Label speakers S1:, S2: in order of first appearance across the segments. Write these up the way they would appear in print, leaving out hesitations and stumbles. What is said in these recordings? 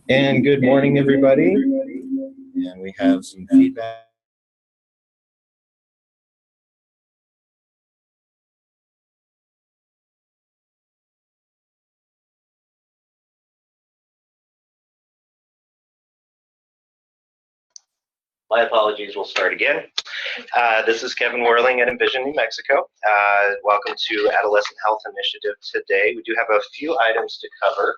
S1: And good morning, everybody. And we have some feedback.
S2: My apologies, we'll start again. This is Kevin Whirling at Envision, New Mexico. Welcome to Adolescent Health Initiative today. We do have a few items to cover.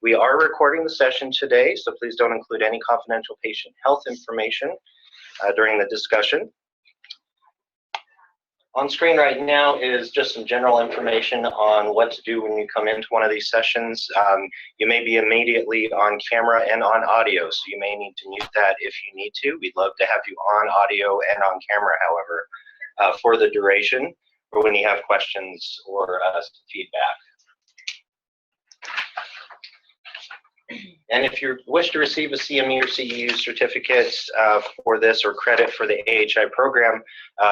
S2: We are recording the session today, so please don't include any confidential patient health information during the discussion. On screen right now is just some general information on what to do when you come into one of these sessions. You may be immediately on camera and on audio, so you may need to mute that if you need to. We'd love to have you on audio and on camera, however, for the duration or when you have questions or feedback. And if you wish to receive a CME or CEU certificate for this or credit for the AHI program,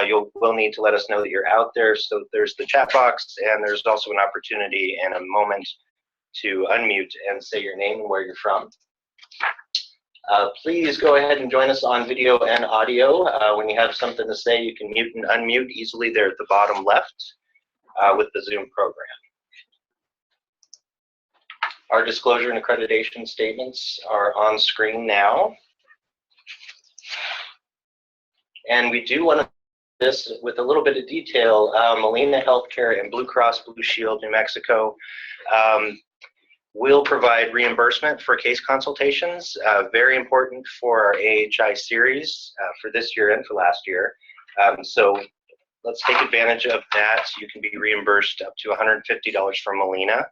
S2: you will need to let us know that you're out there. So there's the chat box, and there's also an opportunity and a moment to unmute and say your name and where you're from. Please go ahead and join us on video and audio. When you have something to say, you can mute and unmute easily there at the bottom left with the Zoom program. Our disclosure and accreditation statements are on screen now. And we do want to do this with a little bit of detail. Molina Healthcare and Blue Cross Blue Shield New Mexico will provide reimbursement for case consultations. Very important for our AHI series for this year and for last year. So let's take advantage of that. You can be reimbursed up to $150 from Molina.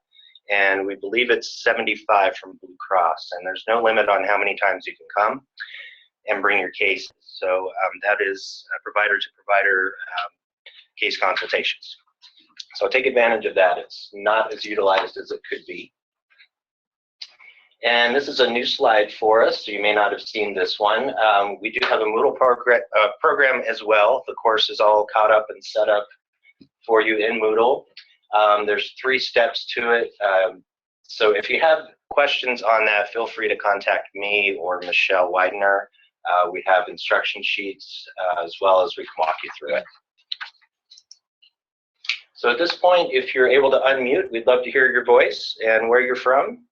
S2: And we believe it's 75 from Blue Cross, and there's no limit on how many times you can come and bring your case. So that is provider to provider case consultations. So take advantage of that. It's not as utilized as it could be. And this is a new slide for us, so you may not have seen this one. We do have a Moodle program as well. The course is all caught up and set up for you in Moodle. There's 3 steps to it. So if you have questions on that, feel free to contact me or Michelle Widener. We have instruction sheets as well as we can walk you through it. So at this point, if you're able to unmute, we'd love to hear your voice and where you're from.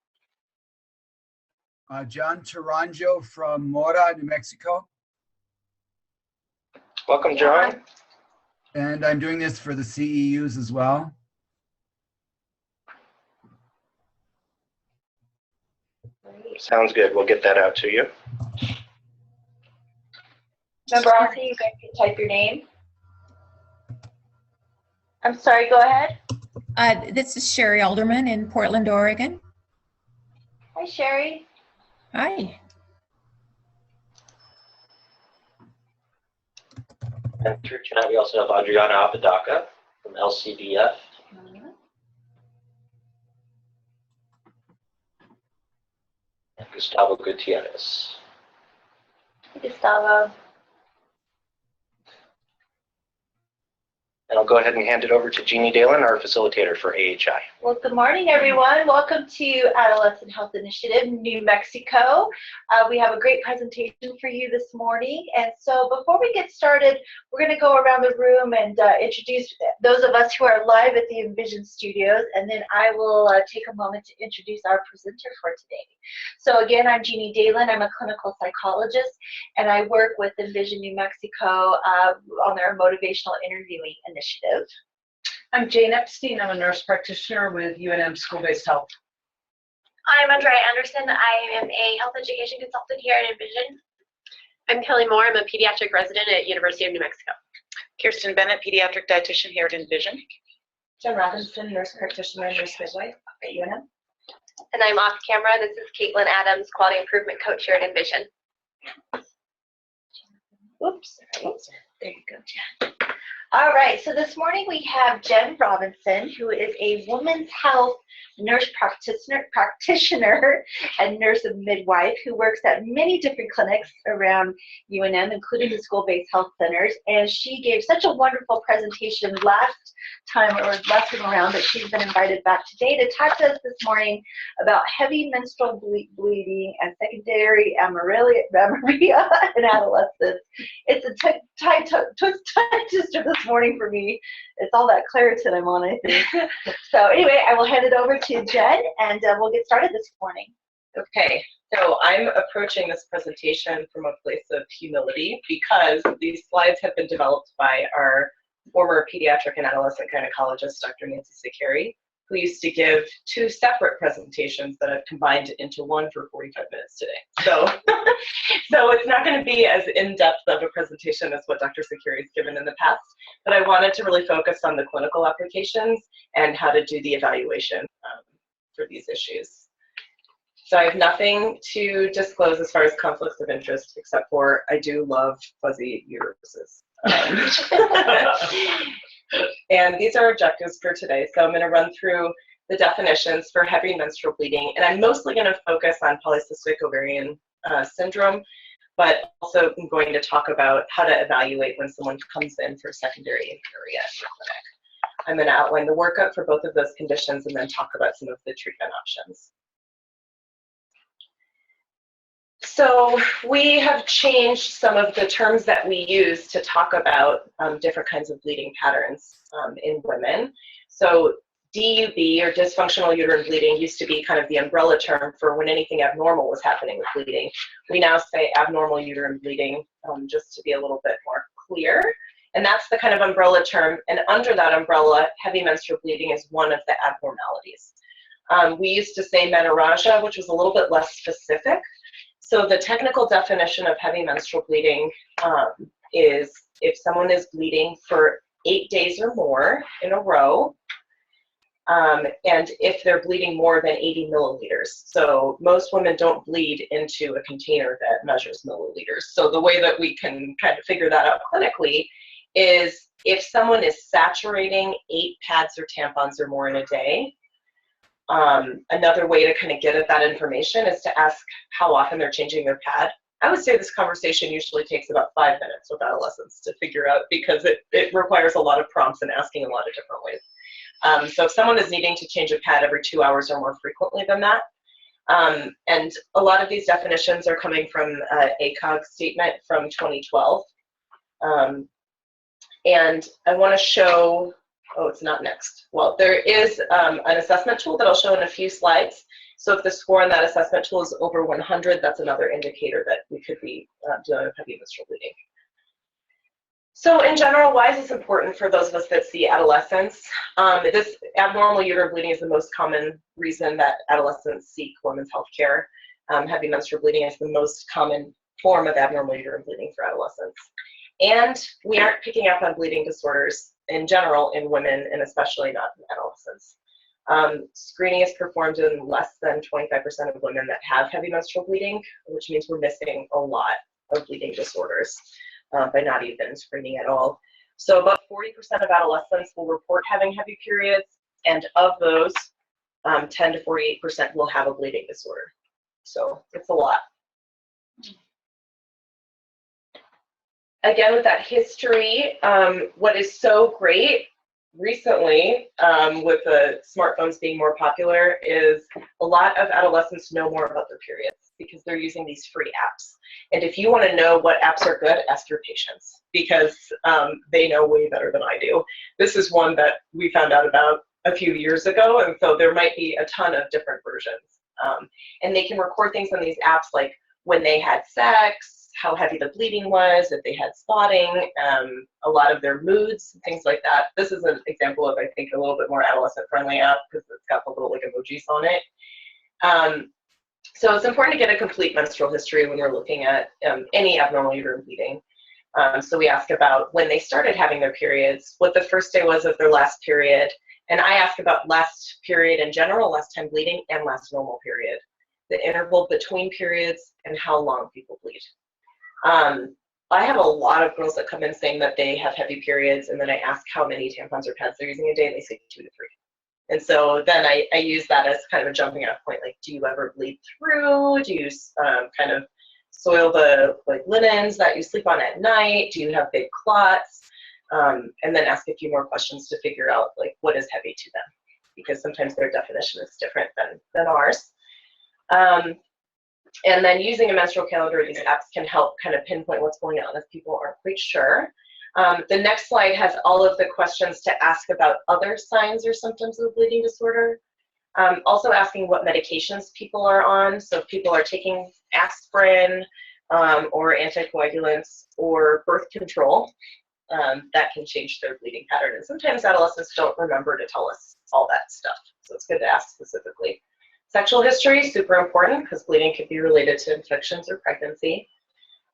S3: John Taranjo from Mora, New Mexico.
S2: Welcome, John.
S3: And I'm doing this for the CEUs as well.
S2: Sounds good. We'll get that out to you.
S4: Remember, also, you guys can type your name. I'm sorry, go ahead.
S5: This is Sherry Alderman in Portland, Oregon.
S4: Hi, Sherry.
S5: Hi.
S2: And through chat, we also have Adriana Apodaca from LCDF. Gustavo Gutierrez.
S4: Hey, Gustavo.
S2: And I'll go ahead and hand it over to Jeannie Dalen, our facilitator for AHI.
S4: Well, good morning, everyone. Welcome to Adolescent Health Initiative, New Mexico. We have a great presentation for you this morning. And so before we get started, we're going to go around the room and introduce those of us who are live at the Envision Studios. And then I will take a moment to introduce our presenter for today. So again, I'm Jeannie Dalen. I'm a clinical psychologist, and I work with Envision New Mexico on their motivational interviewing initiative.
S6: I'm Jane Epstein. I'm a nurse practitioner with UNM School-Based Health.
S7: I'm Andrea Anderson. I am a health education consultant here at Envision. I'm Kelly Moore. I'm a pediatric resident at University of New Mexico.
S8: Kirsten Bennett, pediatric dietitian here at Envision.
S4: Jen Robinson, nurse practitioner and nurse midwife at UNM.
S7: And I'm off camera. This is Caitlin Adams, quality improvement coach here at Envision.
S4: Oops. There you go, Jen. All right, so this morning we have Jen Robinson, who is a women's health nurse practitioner and nurse and midwife who works at many different clinics around UNM, including the school-based health centers. And she gave such a wonderful presentation last time around that she's been invited back today to talk to us this morning about heavy menstrual bleeding and secondary amenorrhea in adolescents. It's a twister this morning for me. It's all that Claritin I'm on, I think. So anyway, I will hand it over to Jen, and we'll get started this morning.
S9: Okay, so I'm approaching this presentation from a place of humility because these slides have been developed by our former pediatric and adolescent gynecologist, Dr. Nancy Sakari, who used to give 2 separate presentations that I've combined into one for 45 minutes today. So, so it's not going to be as in-depth of a presentation as what Dr. Sakari has given in the past, but I wanted to really focus on the clinical applications and how to do the evaluation for these issues. So I have nothing to disclose as far as conflicts of interest, except for I do love fuzzy uteruses. And these are objectives for today. So I'm going to run through the definitions for heavy menstrual bleeding, and I'm mostly going to focus on polycystic ovarian syndrome, but also I'm going to talk about how to evaluate when someone comes in for secondary amenorrhea in the clinic. I'm going to outline the workup for both of those conditions and then talk about some of the treatment options. So we have changed some of the terms that we use to talk about different kinds of bleeding patterns in women. So DUB, or dysfunctional uterine bleeding, used to be kind of the umbrella term for when anything abnormal was happening with bleeding. We now say abnormal uterine bleeding, just to be a little bit more clear. And that's the kind of umbrella term. And under that umbrella, heavy menstrual bleeding is one of the abnormalities. We used to say amenorrhea, which was a little bit less specific. So the technical definition of heavy menstrual bleeding is if someone is bleeding for 8 days or more in a row, and if they're bleeding more than 80 milliliters. So most women don't bleed into a container that measures milliliters. So the way that we can kind of figure that out clinically is if someone is saturating 8 pads or tampons or more in a day. Another way to kind of get at that information is to ask how often they're changing their pad. I would say this conversation usually takes about 5 minutes with adolescents to figure out, because it requires a lot of prompts and asking in a lot of different ways. So if someone is needing to change a pad every 2 hours or more frequently than that, and a lot of these definitions are coming from ACOG statement from 2012. And I want to show, oh, it's not next. Well, there is an assessment tool that I'll show in a few slides. So if the score on that assessment tool is over 100, that's another indicator that we could be dealing with heavy menstrual bleeding. So in general, why is this important for those of us that see adolescents? This abnormal uterine bleeding is the most common reason that adolescents seek women's health care. Heavy menstrual bleeding is the most common form of abnormal uterine bleeding for adolescents. And we aren't picking up on bleeding disorders in general in women, and especially not in adolescents. Screening is performed in less than 25% of women that have heavy menstrual bleeding, which means we're missing a lot of bleeding disorders by not even screening at all. So about 40% of adolescents will report having heavy periods, and of those, 10 to 48% will have a bleeding disorder. So it's a lot. Again, with that history, what is so great recently with the smartphones being more popular is a lot of adolescents know more about their periods because they're using these free apps. And if you want to know what apps are good, ask your patients, because they know way better than I do. This is one that we found out about a few years ago, and so there might be a ton of different versions. And they can record things on these apps like when they had sex, how heavy the bleeding was, if they had spotting, a lot of their moods, things like that. This is an example of, I think, a little bit more adolescent-friendly app because it's got the little like emojis on it. So it's important to get a complete menstrual history when we're looking at any abnormal uterine bleeding. So we ask about when they started having their periods, what the first day was of their last period, and I ask about last period in general, last time bleeding, and last normal period, the interval between periods, and how long people bleed. I have a lot of girls that come in saying that they have heavy periods, and then I ask how many tampons or pads they're using a day, and they say 2 to 3. And so then I use that as kind of a jumping off point, like, do you ever bleed through? Do you kind of soil the linens that you sleep on at night? Do you have big clots? And then ask a few more questions to figure out like what is heavy to them, because sometimes their definition is different than ours. And then using a menstrual calendar, these apps can help kind of pinpoint what's going on if people aren't quite sure. The next slide has all of the questions to ask about other signs or symptoms of a bleeding disorder. Also asking what medications people are on. So if people are taking aspirin or anticoagulants or birth control, that can change their bleeding pattern. And sometimes adolescents don't remember to tell us all that stuff. So it's good to ask specifically. Sexual history, super important, because bleeding could be related to infections or pregnancy.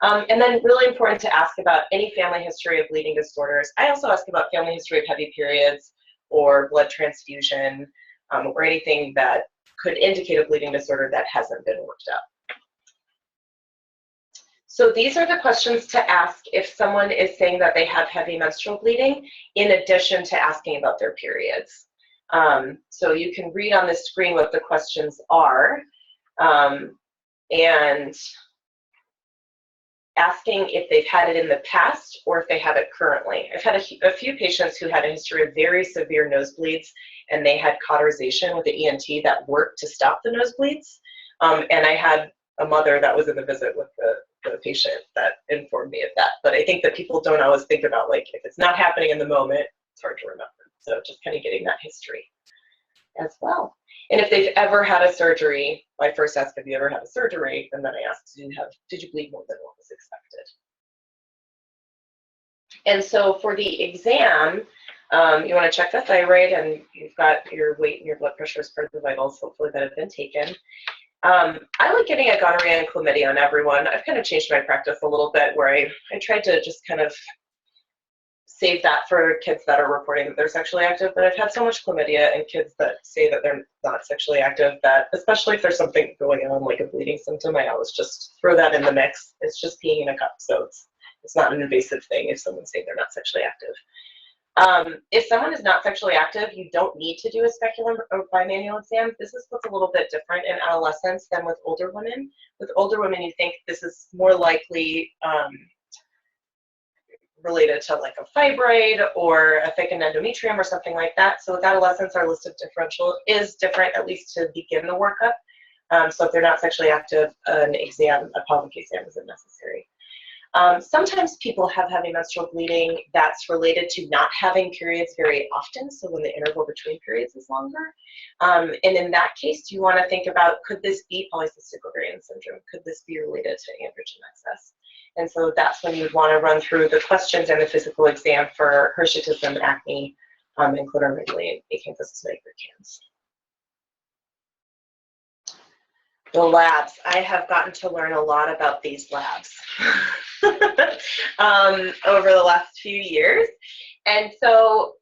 S9: And then really important to ask about any family history of bleeding disorders. I also ask about family history of heavy periods or blood transfusion or anything that could indicate a bleeding disorder that hasn't been worked up. So these are the questions to ask if someone is saying that they have heavy menstrual bleeding, in addition to asking about their periods. So you can read on the screen what the questions are, and asking if they've had it in the past or if they have it currently. I've had a few patients who had a history of very severe nosebleeds, and they had cauterization with the ENT that worked to stop the nosebleeds. And I had a mother that was in the visit with the patient that informed me of that. But I think that people don't always think about, like, if it's not happening in the moment, it's hard to remember. So just kind of getting that history as well. And if they've ever had a surgery, I first ask, have you ever had a surgery? And then I ask, did you bleed more than what was expected? And so for the exam, you want to check the thyroid, and you've got your weight and your blood pressure as part of the vitals, hopefully that have been taken. I like getting a gonorrhea and chlamydia on everyone. I've kind of changed my practice a little bit, where I tried to just kind of save that for kids that are reporting that they're sexually active, but I've had so much chlamydia and kids that say that they're not sexually active that, especially if there's something going on like a bleeding symptom, I always just throw that in the mix. It's just peeing in a cup, so it's not an invasive thing if someone's saying they're not sexually active. If someone is not sexually active, you don't need to do a speculum or bimanual exam. This is what's a little bit different in adolescents than with older women. With older women, you think this is more likely related to like a fibroid or a thickened endometrium or something like that. So with adolescents, our list of differential is different, at least to begin the workup. So if they're not sexually active, a pelvic exam isn't necessary. Sometimes people have heavy menstrual bleeding that's related to not having periods very often, so when the interval between periods is longer. And in that case, you want to think about, could this be polycystic ovarian syndrome? Could this be related to androgen excess? And so that's when you want to run through the questions and the physical exam for hirsutism, acne, and cleidorhizomelic acanthosis nigricans. The labs. I have gotten to learn a lot about these labs over the last few years. And so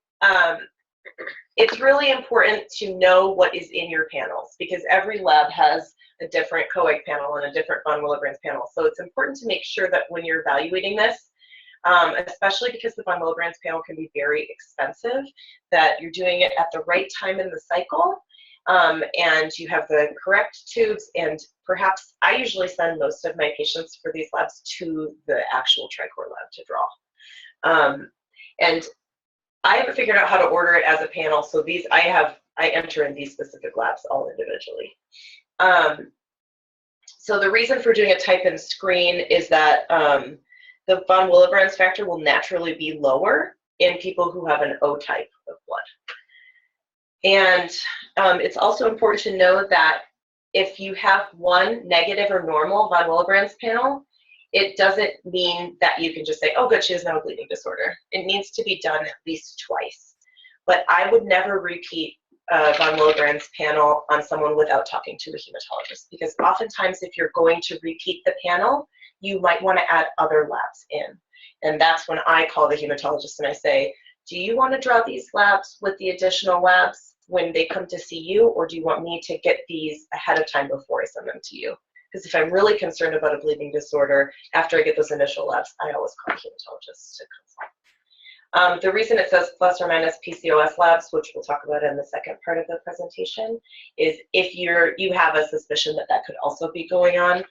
S9: it's really important to know what is in your panels, because every lab has a different coag panel and a different von Willebrand's panel. So it's important to make sure that when you're evaluating this, especially because the von Willebrand's panel can be very expensive, that you're doing it at the right time in the cycle. And you have the correct tubes, and perhaps I usually send most of my patients for these labs to the actual Tricor lab to draw. And I haven't figured out how to order it as a panel, so these I enter in these specific labs all individually. So the reason for doing a type-in screen is that the von Willebrand's factor will naturally be lower in people who have an O type of blood. And it's also important to know that if you have one negative or normal von Willebrand's panel, it doesn't mean that you can just say, oh, good, she has no bleeding disorder. It needs to be done at least twice. But I would never repeat von Willebrand's panel on someone without talking to a hematologist, because oftentimes if you're going to repeat the panel, you might want to add other labs in. And that's when I call the hematologist and I say, do you want to draw these labs with the additional labs when they come to see you, or do you want me to get these ahead of time before I send them to you? Because if I'm really concerned about a bleeding disorder, after I get those initial labs, I always call a hematologist to consult. The reason it says plus or minus PCOS labs, which we'll talk about in the second part of the presentation, is if you have a suspicion that that could also be going on,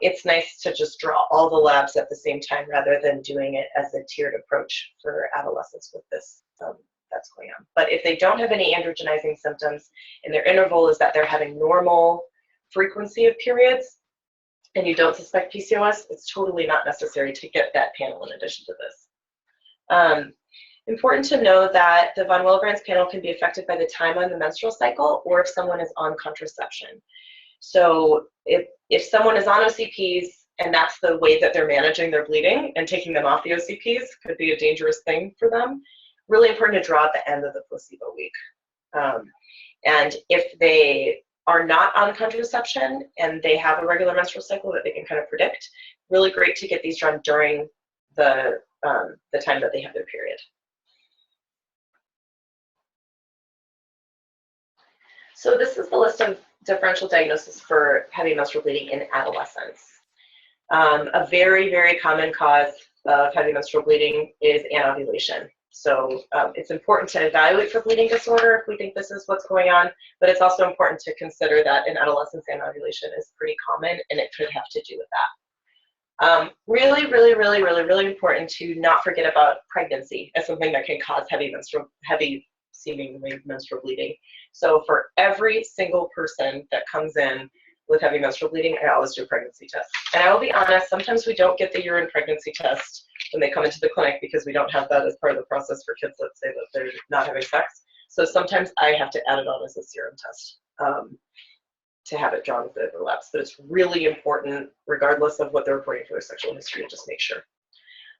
S9: it's nice to just draw all the labs at the same time rather than doing it as a tiered approach for adolescents with this that's going on. But if they don't have any androgenizing symptoms and their interval is that they're having normal frequency of periods and you don't suspect PCOS, it's totally not necessary to get that panel in addition to this. Important to know that the von Willebrand's panel can be affected by the time on the menstrual cycle or if someone is on contraception. So if someone is on OCPs and that's the way that they're managing their bleeding, and taking them off the OCPs could be a dangerous thing for them, really important to draw at the end of the placebo week. And if they are not on contraception and they have a regular menstrual cycle that they can kind of predict, really great to get these drawn during the time that they have their period. So this is the list of differential diagnosis for heavy menstrual bleeding in adolescents. A very, very common cause of heavy menstrual bleeding is anovulation. So it's important to evaluate for bleeding disorder if we think this is what's going on, but it's also important to consider that in adolescents, anovulation is pretty common and it could have to do with that. Really, really, really, really, really important to not forget about pregnancy as something that can cause heavy seemingly menstrual bleeding. So for every single person that comes in with heavy menstrual bleeding, I always do a pregnancy test. And I will be honest, sometimes we don't get the urine pregnancy test when they come into the clinic because we don't have that as part of the process for kids that say that they're not having sex. So sometimes I have to add it on as a serum test to have it drawn with the overlaps. But it's really important, regardless of what they're reporting for their sexual history, to just make sure.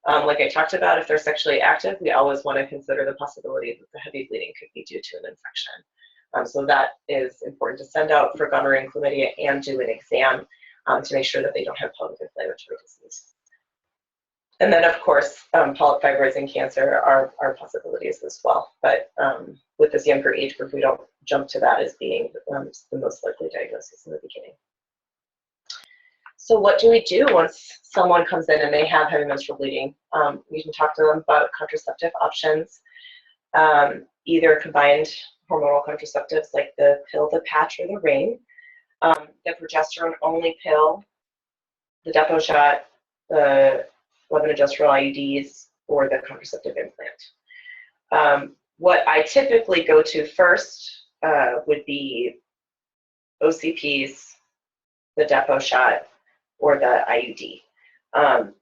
S9: Like I talked about, if they're sexually active, we always want to consider the possibility that the heavy bleeding could be due to an infection. So that is important to send out for gonorrhea and chlamydia and do an exam to make sure that they don't have pelvic inflammatory disease. And then, of course, polyp fibroids and cancer are possibilities as well. But with this younger age group, we don't jump to that as being the most likely diagnosis in the beginning. So what do we do once someone comes in and they have heavy menstrual bleeding? We can talk to them about contraceptive options, either combined hormonal contraceptives like the pill, the patch, or the ring, the progesterone-only pill, the depot shot, the levonorgestrel IUDs, or the contraceptive implant. What I typically go to first would be OCPs, the depot shot, or the IUD.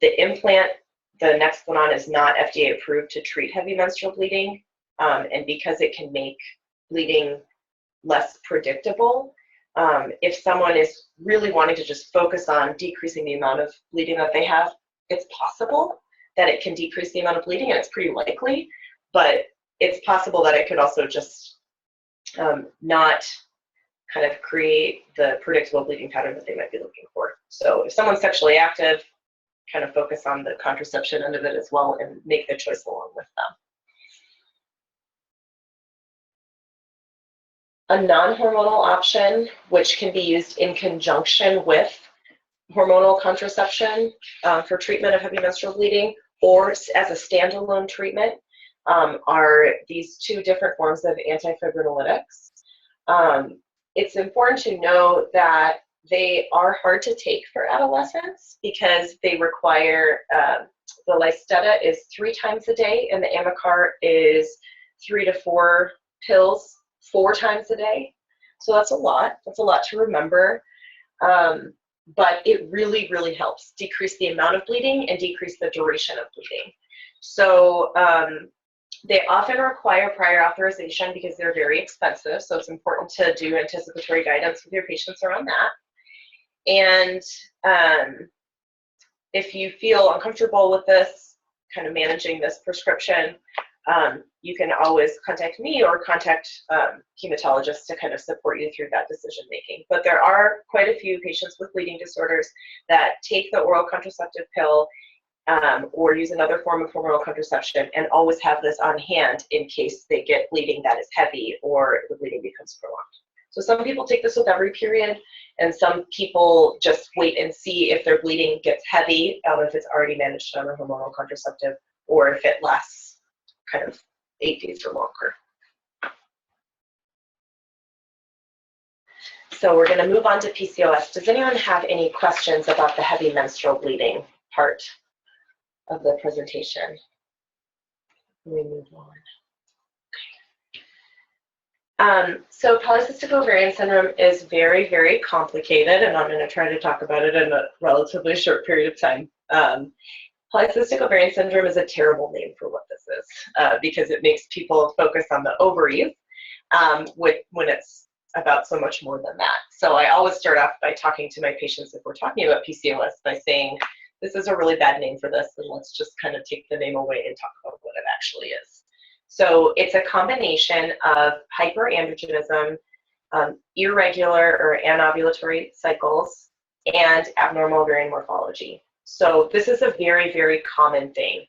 S9: The implant, the next one on, is not FDA approved to treat heavy menstrual bleeding, and because it can make bleeding less predictable, if someone is really wanting to just focus on decreasing the amount of bleeding that they have, it's possible that it can decrease the amount of bleeding, and it's pretty likely, but it's possible that it could also just not kind of create the predictable bleeding pattern that they might be looking for. So if someone's sexually active, kind of focus on the contraception end of it as well and make the choice along with them. A non-hormonal option, which can be used in conjunction with hormonal contraception for treatment of heavy menstrual bleeding, or as a standalone treatment, are these two different forms of antifibrinolytics. It's important to know that they are hard to take for adolescents because they require, the Lysteta is 3 times a day and the Amicar is 3 to 4 pills 4 times a day. So that's a lot to remember. But it really, really helps decrease the amount of bleeding and decrease the duration of bleeding. So they often require prior authorization because they're very expensive. So it's important to do anticipatory guidance with your patients around that. And if you feel uncomfortable with this, kind of managing this prescription, you can always contact me or contact hematologists to kind of support you through that decision making. But there are quite a few patients with bleeding disorders that take the oral contraceptive pill or use another form of hormonal contraception and always have this on hand in case they get bleeding that is heavy or the bleeding becomes prolonged. So some people take this with every period, and some people just wait and see if their bleeding gets heavy, if it's already managed on a hormonal contraceptive, or if it lasts kind of 8 days or longer. So we're going to move on to PCOS. Does anyone have any questions about the heavy menstrual bleeding part of the presentation? Let me move on. So polycystic ovarian syndrome is very, very complicated, and I'm going to try to talk about it in a relatively short period of time. Polycystic ovarian syndrome is a terrible name for what this is, because it makes people focus on the ovaries when it's about so much more than that. So I always start off by talking to my patients, if we're talking about PCOS, by saying, this is a really bad name for this, and let's just kind of take the name away and talk about what it actually is. So it's a combination of hyperandrogenism, irregular or anovulatory cycles, and abnormal ovarian morphology. So this is a very, very common thing.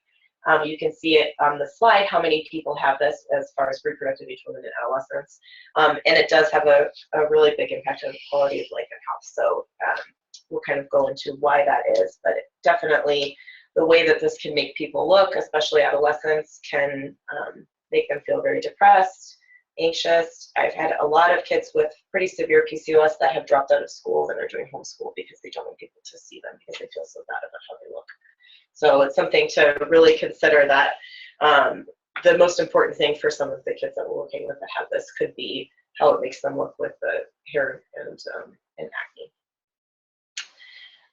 S9: You can see it on the slide, how many people have this as far as reproductive age women and adolescents. And it does have a really big impact on quality of life and health. So we'll kind of go into why that is. But definitely the way that this can make people look, especially adolescents, can make them feel very depressed, anxious. I've had a lot of kids with pretty severe PCOS that have dropped out of school and are doing homeschool because they don't want people to see them because they feel so bad about how they look. So it's something to really consider, that the most important thing for some of the kids that we're working with that have this could be how it makes them look with the hair and acne.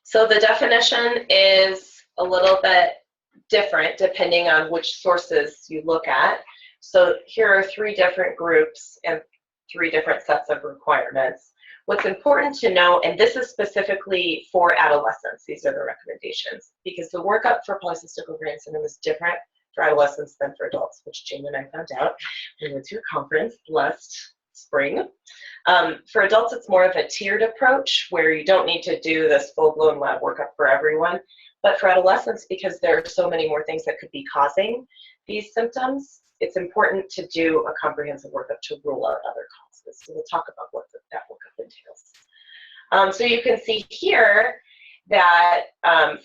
S9: So the definition is a little bit different depending on which sources you look at. So here are 3 different groups and 3 different sets of requirements. What's important to know, and this is specifically for adolescents, these are the recommendations, because the workup for polycystic ovarian syndrome is different for adolescents than for adults, which Jane and I found out when we went to a conference last spring. For adults, it's more of a tiered approach where you don't need to do this full-blown lab workup for everyone. But for adolescents, because there are so many more things that could be causing these symptoms, it's important to do a comprehensive workup to rule out other causes. So we'll talk about what that workup entails. So you can see here that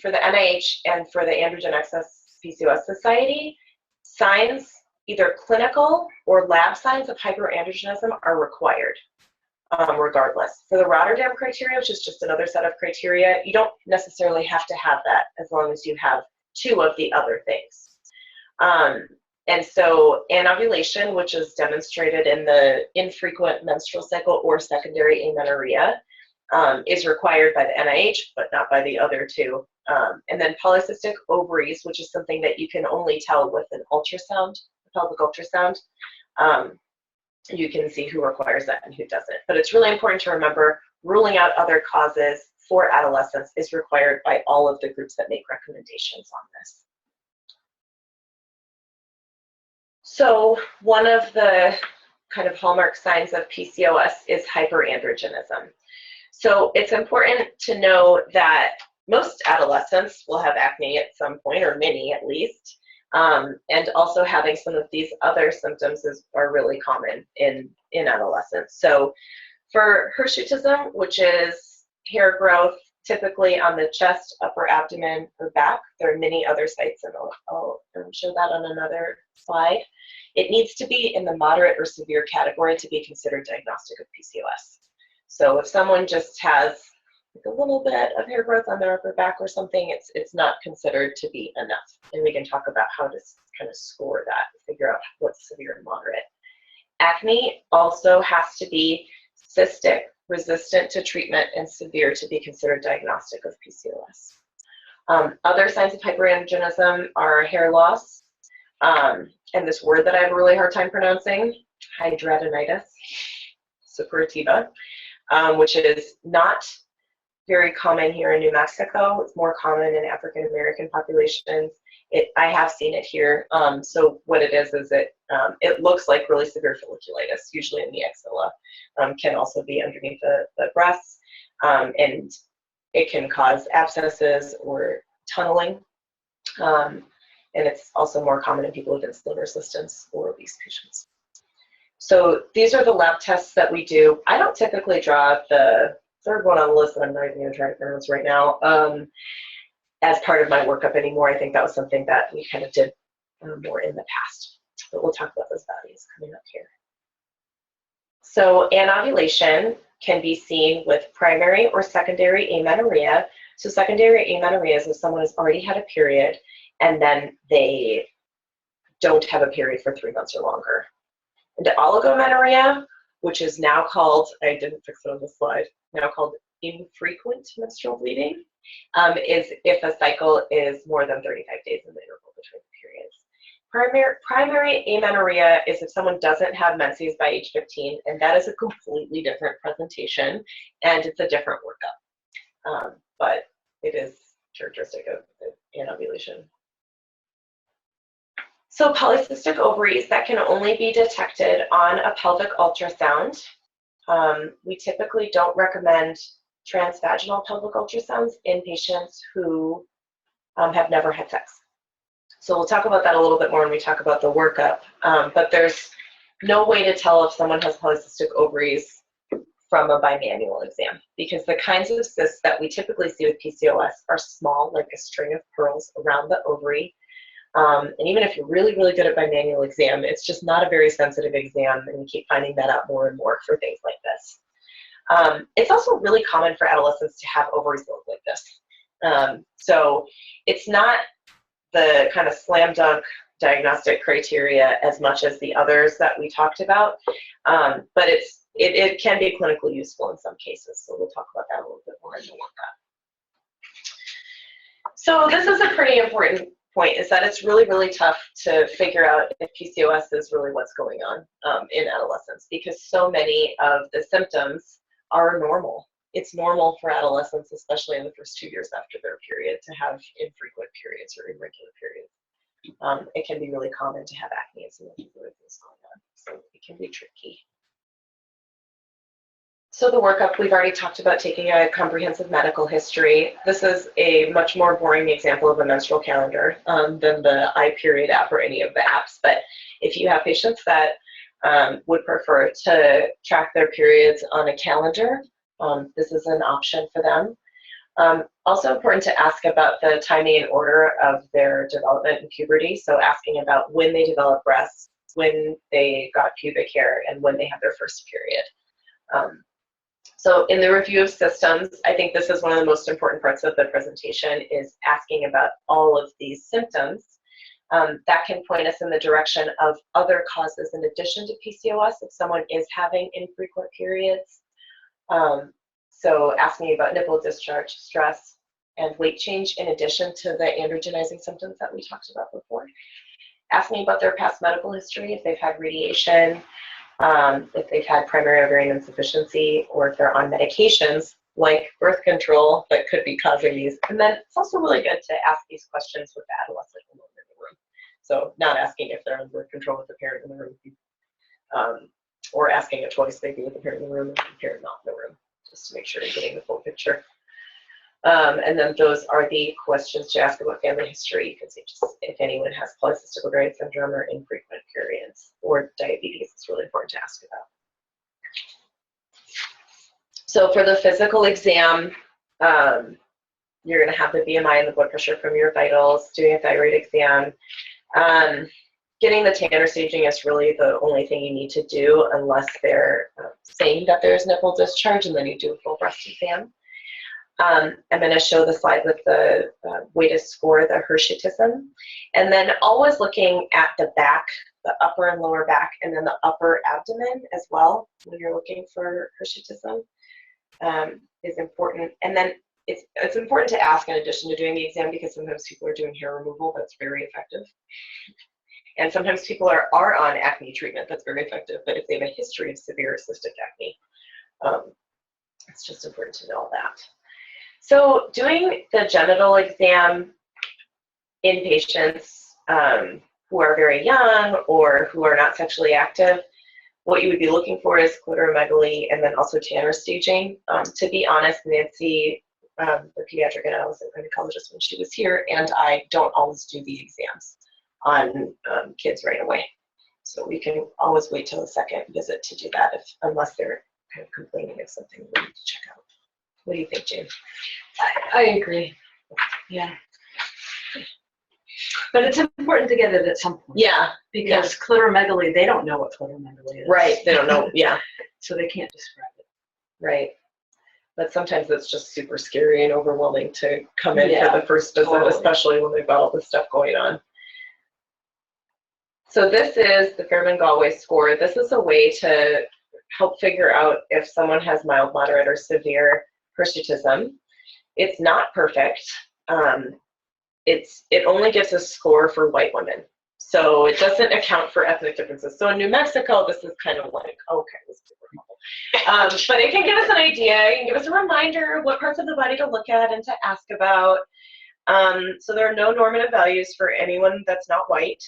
S9: for the NIH and for the Androgen Excess PCOS Society, signs, either clinical or lab signs of hyperandrogenism, are required regardless. For the Rotterdam criteria, which is just another set of criteria, you don't necessarily have to have that as long as you have 2 of the other things. And so anovulation, which is demonstrated in the infrequent menstrual cycle or secondary amenorrhea, is required by the NIH, but not by the other 2. And then polycystic ovaries, which is something that you can only tell with an ultrasound, a pelvic ultrasound. You can see who requires that and who doesn't. But it's really important to remember, ruling out other causes for adolescents is required by all of the groups that make recommendations on this. So one of the kind of hallmark signs of PCOS is hyperandrogenism. So it's important to know that most adolescents will have acne at some point, or many at least, and also having some of these other symptoms are really common in adolescents. So for hirsutism, which is hair growth typically on the chest, upper abdomen, or back, there are many other sites, and I'll show that on another slide. It needs to be in the moderate or severe category to be considered diagnostic of PCOS. So if someone just has like a little bit of hair growth on their upper back or something, it's not considered to be enough. And we can talk about how to kind of score that, figure out what's severe and moderate. Acne also has to be cystic, resistant to treatment, and severe to be considered diagnostic of PCOS. Other signs of hyperandrogenism are hair loss, and this word that I have a really hard time pronouncing, hidradenitis suppurativa, which is not very common here in New Mexico. It's more common in African American populations. I have seen it here. So what it is it looks like really severe folliculitis, usually in the axilla. Can also be underneath the breasts, and it can cause abscesses or tunneling. And it's also more common in people with insulin resistance or obese patients. So these are the lab tests that we do. I don't typically draw the third one on the list, and I'm not even going to try to pronounce right now, as part of my workup anymore. I think that was something that we kind of did more in the past. But we'll talk about those values coming up here. So anovulation can be seen with primary or secondary amenorrhea. So secondary amenorrhea is if someone has already had a period and then they don't have a period for 3 months or longer. And oligomenorrhea, which is now called, I didn't fix it on the slide, now called infrequent menstrual bleeding, is if a cycle is more than 35 days in the interval between periods. Primary amenorrhea is if someone doesn't have menses by age 15, and that is a completely different presentation, and it's a different workup. But it is characteristic of anovulation. So polycystic ovaries, that can only be detected on a pelvic ultrasound. We typically don't recommend transvaginal pelvic ultrasounds in patients who have never had sex. So we'll talk about that a little bit more when we talk about the workup. But there's no way to tell if someone has polycystic ovaries from a bimanual exam, because the kinds of cysts that we typically see with PCOS are small, like a string of pearls around the ovary. And even if you're really, really good at bimanual exam, it's just not a very sensitive exam, and we keep finding that out more and more for things like this. It's also really common for adolescents to have ovaries that look like this. So it's not the kind of slam dunk diagnostic criteria as much as the others that we talked about, but it can be clinically useful in some cases. So we'll talk about that a little bit more in the workup. So this is a pretty important point, is that it's really, really tough to figure out if PCOS is really what's going on in adolescents, because so many of the symptoms are normal. It's normal for adolescents, especially in the first 2 years after their period, to have infrequent periods or irregular periods. It can be really common to have acne and some other things going on, so it can be tricky. So the workup, we've already talked about taking a comprehensive medical history. This is a much more boring example of a menstrual calendar than the iPeriod app or any of the apps. But if you have patients that would prefer to track their periods on a calendar, this is an option for them. Also important to ask about the timing and order of their development and puberty. So asking about when they develop breasts, when they got pubic hair, and when they have their first period. So in the review of systems, I think this is one of the most important parts of the presentation, is asking about all of these symptoms that can point us in the direction of other causes in addition to PCOS if someone is having infrequent periods. So asking about nipple discharge, stress, and weight change in addition to the androgenizing symptoms that we talked about before. Asking about their past medical history, if they've had radiation, if they've had primary ovarian insufficiency, or if they're on medications like birth control that could be causing these. And then it's also really good to ask these questions with the adolescent alone in the room. So not asking if they're on birth control with the parent in the room, or asking it twice, maybe with the parent in the room and the parent not in the room, just to make sure you're getting the full picture. And then those are the questions to ask about family history. You can see just if anyone has polycystic ovarian syndrome or infrequent periods or diabetes. It's really important to ask about. So for the physical exam, you're going to have the BMI and the blood pressure from your vitals, doing a thyroid exam. Getting the Tanner staging is really the only thing you need to do unless they're saying that there's nipple discharge, and then you do a full breast exam. I'm going to show the slide with the way to score the hirsutism, and then always looking at the back, the upper and lower back, and then the upper abdomen as well when you're looking for hirsutism is important. And then it's important to ask in addition to doing the exam, because sometimes people are doing hair removal that's very effective. And sometimes people are on acne treatment that's very effective, but if they have a history of severe cystic acne, it's just important to know all that. So doing the genital exam in patients who are very young or who are not sexually active, what you would be looking for is clitoromegaly and then also Tanner staging. To be honest, Nancy, the pediatric and adolescent gynecologist when she was here, and I don't always do the exams on kids right away. So we can always wait till the second visit to do that, unless they're kind of complaining of something we need to check out. What do you think, Jane?
S6: I agree. Yeah. But it's important to get it at some point.
S9: Yeah.
S6: Because clitoromegaly, they don't know what clitoromegaly is.
S9: Right. They don't know. Yeah.
S6: So they can't describe it.
S9: Right. But sometimes it's just super scary and overwhelming to come in
S6: Yeah,
S9: for the first visit,
S6: totally.
S9: especially when they've got all this stuff going on. So this is the Fairman-Galway score. This is a way to help figure out if someone has mild, moderate, or severe hirsutism. It's not perfect. It only gives a score for white women. So it doesn't account for ethnic differences. So in New Mexico, this is kind of like, okay, this is super helpful. But it can give us an idea. It can give us a reminder what parts of the body to look at and to ask about. So there are no normative values for anyone that's not white.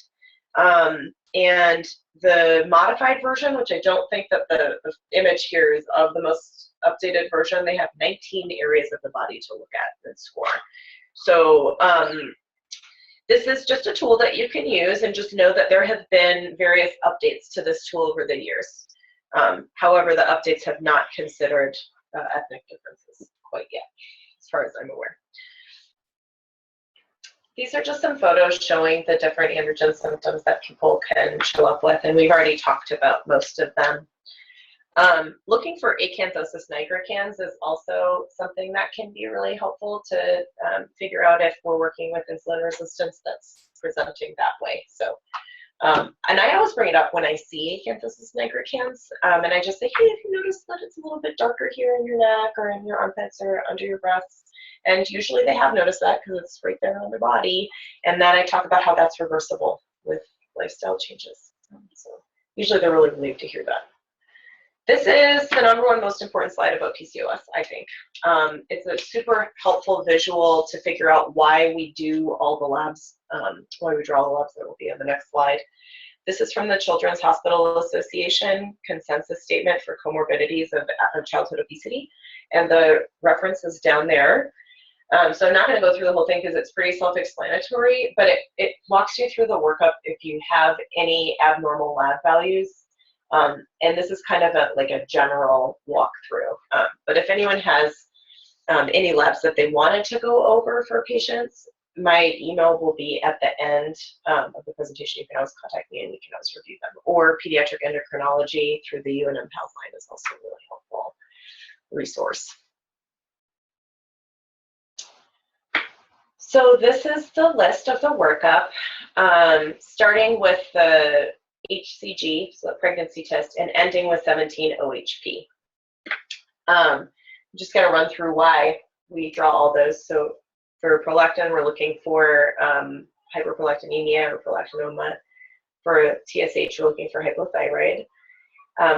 S9: And the modified version, which I don't think that the image here is of the most updated version, they have 19 areas of the body to look at and score. So this is just a tool that you can use, and just know that there have been various updates to this tool over the years. However, the updates have not considered ethnic differences quite yet, as far as I'm aware. These are just some photos showing the different androgen symptoms that people can show up with, and we've already talked about most of them. Looking for acanthosis nigricans is also something that can be really helpful to figure out if we're working with insulin resistance that's presenting that way. So, and I always bring it up when I see acanthosis nigricans, and I just say, hey, if you notice that it's a little bit darker here in your neck or in your armpits or under your breasts, and usually they have noticed that because it's right there on their body, and then I talk about how that's reversible with lifestyle changes. So usually they're really relieved to hear that. This is the number one most important slide about PCOS, I think. It's a super helpful visual to figure out why we do all the labs, why we draw the labs. That will be on the next slide. This is from the Children's Hospital Association consensus statement for comorbidities of childhood obesity, and the reference is down there. So I'm not going to go through the whole thing because it's pretty self-explanatory, but it walks you through the workup if you have any abnormal lab values. And this is kind of like a general walkthrough. But if anyone has any labs that they wanted to go over for patients, my email will be at the end of the presentation. You can always contact me and we can always review them. Or pediatric endocrinology through the UNM Health line is also a really helpful resource. So this is the list of the workup, starting with the HCG, so the pregnancy test, and ending with 17-OHP. I'm just going to run through why we draw all those. So for prolactin, we're looking for hyperprolactinemia or prolactinoma. For TSH, we're looking for hypothyroid.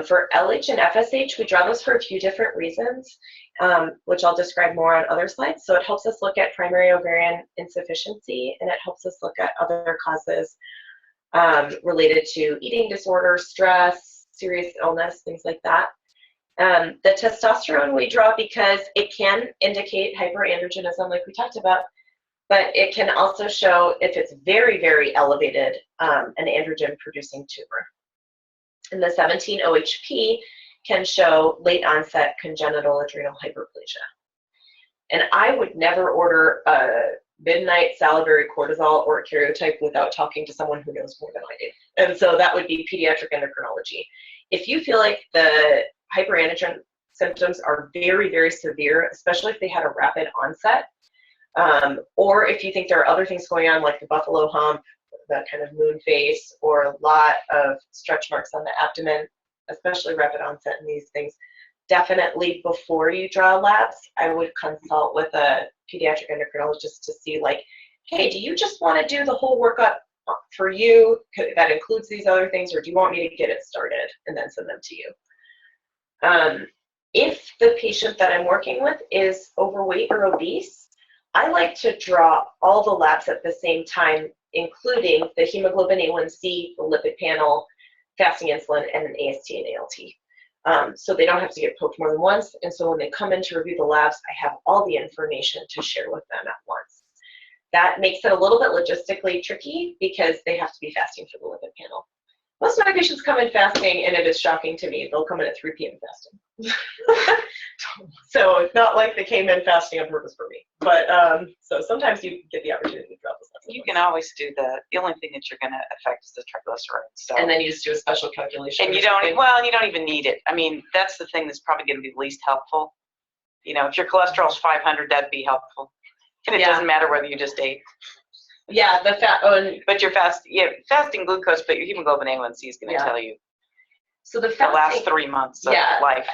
S9: For LH and FSH, we draw those for a few different reasons, which I'll describe more on other slides. So it helps us look at primary ovarian insufficiency, and it helps us look at other causes related to eating disorder, stress, serious illness, things like that. The testosterone we draw because it can indicate hyperandrogenism, like we talked about, but it can also show if it's very, very elevated, an androgen-producing tumor. And the 17-OHP can show late onset congenital adrenal hyperplasia. And I would never order a midnight salivary cortisol or a karyotype without talking to someone who knows more than I do. And so that would be pediatric endocrinology. If you feel like the hyperandrogen symptoms are very, very severe, especially if they had a rapid onset, or if you think there are other things going on like the buffalo hump, that kind of moon face, or a lot of stretch marks on the abdomen, especially rapid onset in these things, definitely before you draw labs, I would consult with a pediatric endocrinologist to see like, hey, do you just want to do the whole workup for you that includes these other things, or do you want me to get it started and then send them to you? If the patient that I'm working with is overweight or obese, I like to draw all the labs at the same time, including the hemoglobin A1C, the lipid panel, fasting insulin, and an AST and ALT. So they don't have to get poked more than once, and so when they come in to review the labs, I have all the information to share with them at once. That makes it a little bit logistically tricky because they have to be fasting for the lipid panel. Most of my patients come in fasting, and it is shocking to me. They'll come in at 3 p.m. fasting. So it's not like they came in fasting on purpose for me. But so sometimes you get the opportunity to drop this.
S8: You can always do the only thing that you're going to affect is the triglycerides. So.
S9: And then you just do a special calculation.
S8: And you don't even need it. I mean, that's the thing that's probably going to be least helpful. You know, if your cholesterol's 500, that'd be helpful. And it doesn't matter whether you just ate.
S9: Yeah, the fat.
S8: But you're fasting glucose, but your hemoglobin A1C is going to tell you.
S9: So the
S8: last 3 months of life.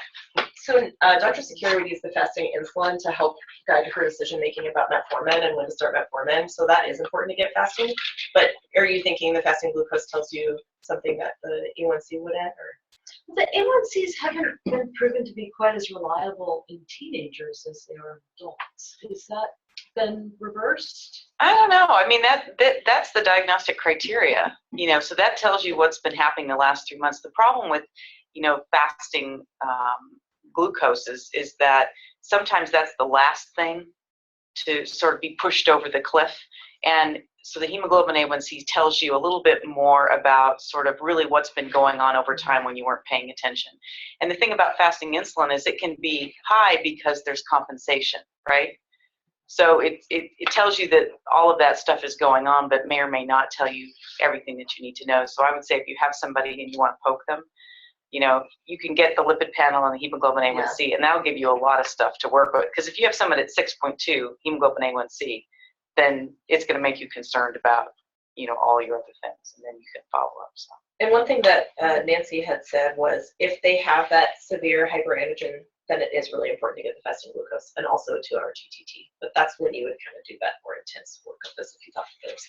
S9: So Dr. Secure would use the fasting insulin to help guide her decision making about metformin and when to start metformin. So that is important to get fasting. But are you thinking the fasting glucose tells you something that the A1C wouldn't? Or
S6: The A1Cs haven't been proven to be quite as reliable in teenagers as they are in adults. Is that been reversed?
S8: I don't know. I mean, that's the diagnostic criteria, you know, so that tells you what's been happening the last 3 months. The problem with, you know, fasting glucose is that sometimes that's the last thing to sort of be pushed over the cliff. And so the hemoglobin A1C tells you a little bit more about sort of really what's been going on over time when you weren't paying attention. And the thing about fasting insulin is it can be high because there's compensation, right? So it tells you that all of that stuff is going on, but may or may not tell you everything that you need to know. So I would say if you have somebody and you want to poke them, you know, you can get the lipid panel and the hemoglobin A1C, and that'll give you a lot of stuff to work with. Because if you have someone at 6.2 hemoglobin A1C, then it's going to make you concerned about, you know, all your other things, and then you can follow up. So.
S9: And one thing that Nancy had said was if they have that severe hyperandrogen, then it is really important to get the fasting glucose and also a 2-hour GTT. But that's when you would kind of do that more intense work of this if you thought there was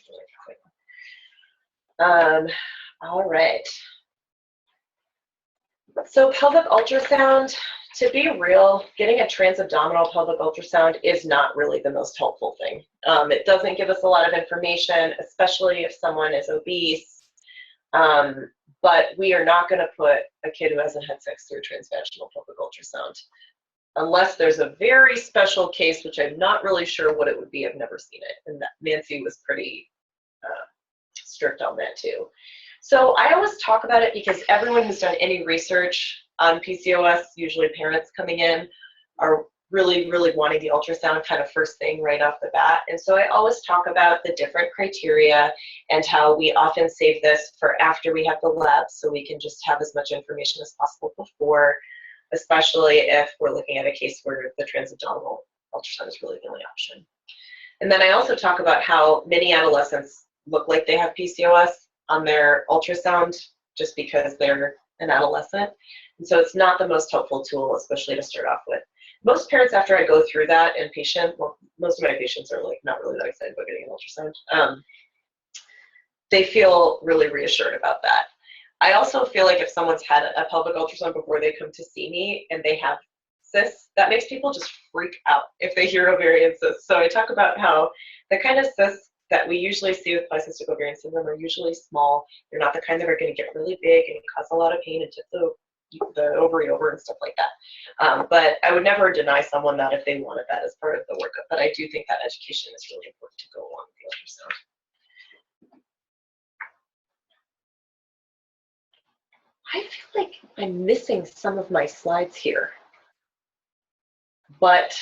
S9: something like that. All right. So pelvic ultrasound, to be real, getting a transabdominal pelvic ultrasound is not really the most helpful thing. It doesn't give us a lot of information, especially if someone is obese. But we are not going to put a kid who hasn't had sex through transvaginal pelvic ultrasound. Unless there's a very special case, which I'm not really sure what it would be. I've never seen it. And Nancy was pretty strict on that too. So I always talk about it because everyone who's done any research on PCOS, usually parents coming in, are really, really wanting the ultrasound kind of first thing right off the bat. And so I always talk about the different criteria and how we often save this for after we have the labs so we can just have as much information as possible before, especially if we're looking at a case where the transabdominal ultrasound is really the only option. And then I also talk about how many adolescents look like they have PCOS on their ultrasound just because they're an adolescent. And so it's not the most helpful tool, especially to start off with. Most parents, after I go through that and most of my patients are like not really that excited about getting an ultrasound. They feel really reassured about that. I also feel like if someone's had a pelvic ultrasound before they come to see me and they have cysts, that makes people just freak out if they hear ovarian cysts. So I talk about how the kind of cysts that we usually see with polycystic ovarian syndrome are usually small. They're not the kind that are going to get really big and cause a lot of pain and tip the ovary over and stuff like that. But I would never deny someone that if they wanted that as part of the workup. But I do think that education is really important to go along with the ultrasound. I feel like I'm missing some of my slides here, but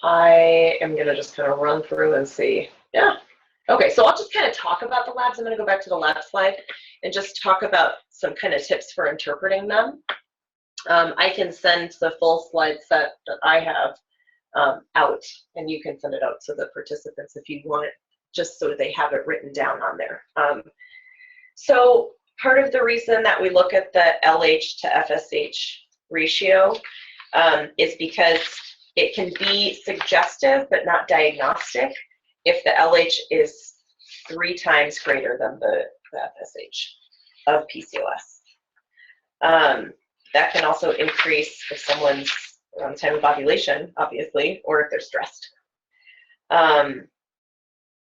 S9: I am going to just kind of run through and see. Yeah. Okay, so I'll just kind of talk about the labs. I'm going to go back to the lab slide and just talk about some kind of tips for interpreting them. I can send the full slide set that I have out, and you can send it out to the participants if you want it, just so they have it written down on there. So part of the reason that we look at the LH to FSH ratio is because it can be suggestive but not diagnostic if the LH is 3 times greater than the FSH of PCOS. That can also increase if someone's around the time of ovulation, obviously, or if they're stressed.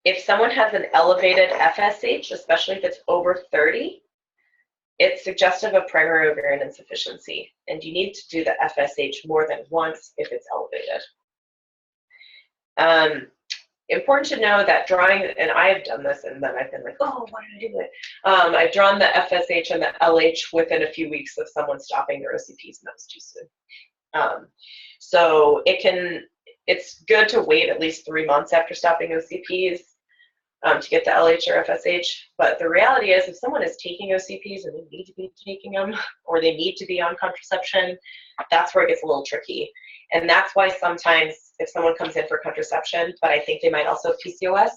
S9: If someone has an elevated FSH, especially if it's over 30, it's suggestive of primary ovarian insufficiency, and you need to do the FSH more than once if it's elevated. important to know that drawing, and I have done this, and then I've been like, oh, why did I do it? I've drawn the FSH and the LH within a few weeks of someone stopping their OCPs, and that was too soon. So it's good to wait at least 3 months after stopping OCPs to get the LH or FSH. But the reality is, if someone is taking OCPs and they need to be taking them, or they need to be on contraception, that's where it gets a little tricky. And that's why sometimes if someone comes in for contraception, but I think they might also have PCOS,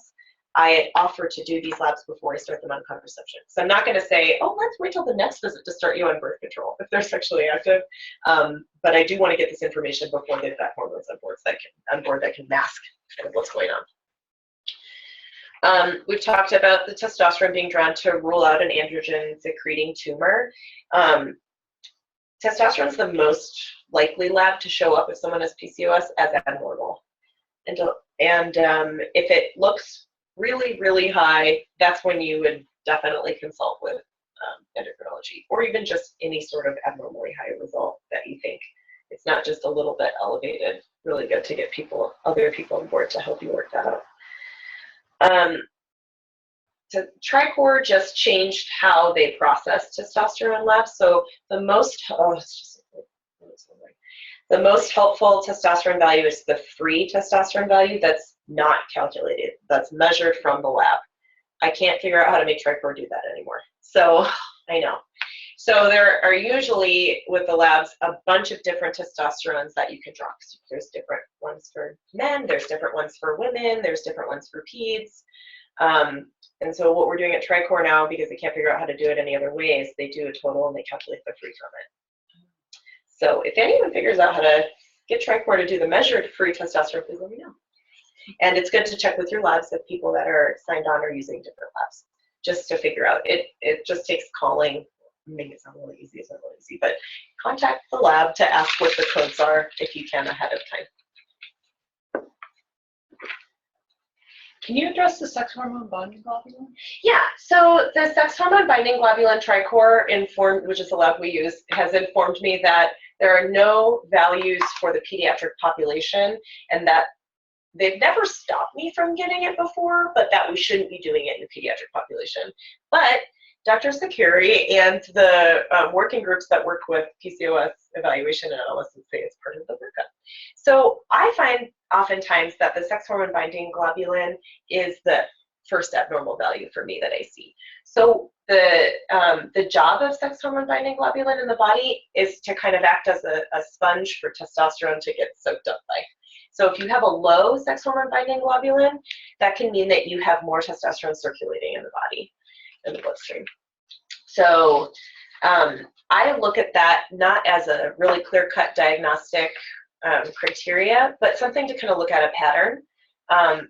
S9: I offer to do these labs before I start them on contraception. So I'm not going to say, oh, let's wait till the next visit to start you on birth control if they're sexually active. But I do want to get this information before they've got hormones on board that can mask kind of what's going on. We've talked about the testosterone being drawn to rule out an androgen secreting tumor. Testosterone is the most likely lab to show up if someone has PCOS as abnormal. And if it looks really, really high, that's when you would definitely consult with endocrinology, or even just any sort of abnormally high result that you think it's not just a little bit elevated. Really good to get other people on board to help you work that out. So TriCor just changed how they process testosterone labs. So the most helpful testosterone value is the free testosterone value that's not calculated, that's measured from the lab. I can't figure out how to make TriCor do that anymore. So I know. So there are usually with the labs a bunch of different testosterones that you can draw. There's different ones for men, there's different ones for women, there's different ones for peds. And so what we're doing at TriCor now, because they can't figure out how to do it any other way, is they do a total and they calculate the free from it. So if anyone figures out how to get TriCor to do the measured free testosterone, please let me know. And it's good to check with your labs if people that are signed on are using different labs, just to figure out. It just takes calling. Make it sound really easy, it's not really easy, but contact the lab to ask what the codes are if you can ahead of time.
S6: Can you address the sex hormone binding globulin?
S9: Yeah, so the sex hormone binding globulin TriCor which is the lab we use, has informed me that there are no values for the pediatric population, and that they've never stopped me from getting it before, but that we shouldn't be doing it in the pediatric population. But Dr. Sakuri and the working groups that work with PCOS evaluation in adolescents say it's part of the workup. So I find oftentimes that the sex hormone binding globulin is the first abnormal value for me that I see. So the job of sex hormone binding globulin in the body is to kind of act as a sponge for testosterone to get soaked up by. So if you have a low sex hormone binding globulin, that can mean that you have more testosterone circulating in the body, in the bloodstream. So I look at that not as a really clear-cut diagnostic criteria, but something to kind of look at a pattern.